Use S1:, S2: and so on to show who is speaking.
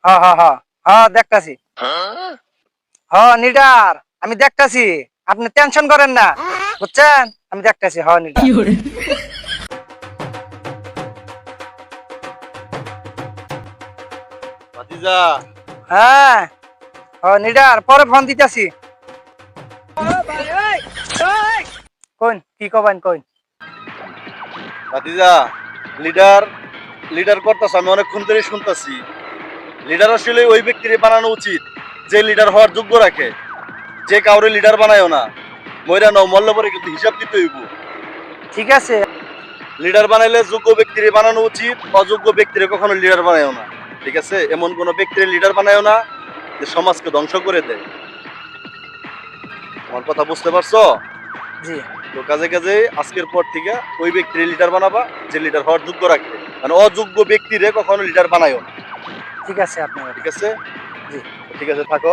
S1: হ্যাঁ হ্যাঁ হ্যাঁ হ্যাঁ দেখতাছি। হ্যাঁ নিডার আমি দেখতাছি, আপনি টেনশন করেন না, বুঝছেন? আমি দেখতাছি। হ্যাঁ নিডার।
S2: ভাতিজা,
S1: হ্যাঁ হ্যাঁ নিডার পরে ফোন দিতেছি। কোন কি কবেন কোন?
S2: ভাতিজা, লিডার লিডার করতেছ, আমি অনেকক্ষণ ধরে শুনতেছি। লিডার আসলে ওই ব্যক্তির বানানো উচিত যে লিডার হওয়ার যোগ্য রাখে। যে কাউরে লিডার বানায়ও না, মইরা নাও মরলে পরে কিন্তু হিসাব দিতে হইব।
S1: ঠিক আছে।
S2: লিডার বানাইলে যোগ্য ব্যক্তির বানানো উচিত, অযোগ্য ব্যক্তিরে কখনো লিডার বানায়ও না। ঠিক আছে? এমন কোন ব্যক্তির লিডার বানায়ও না যে সমাজকে ধ্বংস করে দেয়। আমার কথা বুঝতে পারছো?
S1: জি
S2: তো কাজে কাজে আজকের পর থেকে ওই ব্যক্তির লিডার বানাবা যে লিডার হওয়ার যোগ্য রাখে। মানে অযোগ্য ব্যক্তিরে কখনো লিডার বানায়ও না।
S1: ঠিক আছে আপনার।
S2: ঠিক আছে?
S1: জি।
S2: ঠিক আছে, থাকো।